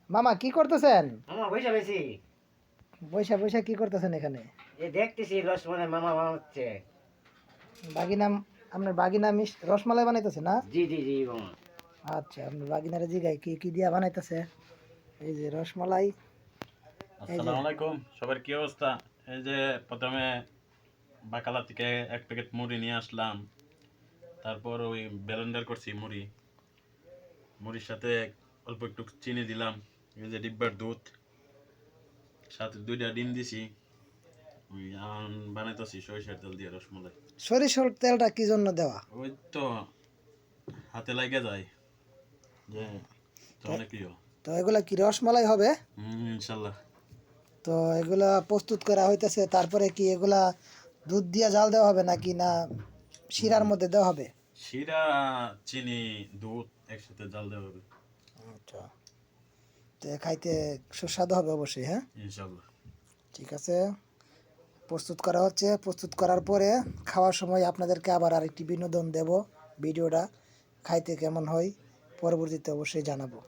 মামা কি করতেছেন? মামা বইসা বেশি বৈশা বৈশা কি করতেছেন এখানে? এই দেখতেছি রসমলাই মামা বানাচ্ছে। বাগিনা, আপনার বাগিনা রসমালাই বানাইতেছে না? জি জি জি মামা। আচ্ছা, আপনার বাগিনারে জিগাই কি কি দিয়া বানাইতেছে? এই যে রসমালাই, এই যে আসসালামু আলাইকুম, সবার কি অবস্থা? এই যে প্রথমে বাকালা থেকে এক প্যাকেট মুড়ি নিয়ে আসলাম। তারপর ওই ব্লেন্ডার করছি মুড়ির সাথে অল্প একটু চিনি দিলাম। এই যে ডিব্বার দুধ, সাথে 2টা ডিম দিছি। ওই বানাইতেছি সরিষার তেল দিয়ে রসমালাই। সরিষার তেলটা কি জন্য দেওয়া? ওই তো হাতে লাগে যায় যে, তো তো অনেক প্রিয়। তো এগুলা কি রসমালাই হবে? ইনশাল্লাহ। তো এগুলা প্রস্তুত করা হইতেছে, তারপরে কি এগুলা দুধ দিয়া জাল দেওয়া হবে নাকি না শিরার মধ্যে দেওয়া হবে? শিরা, চিনি, দুধ একসাথে জাল দেওয়া হবে। আচ্ছা, তো খাইতে সুস্বাদু হবে অবশ্যই, হ্যাঁ। ইনশাল্লাহ। ঠিক আছে, প্রস্তুত করা হচ্ছে। প্রস্তুত করার পরে খাওয়ার সময় আপনাদেরকে আবার আরেকটি বিনোদন দেব। ভিডিওটা খাইতে কেমন হয় পরবর্তীতে অবশ্যই জানাবো।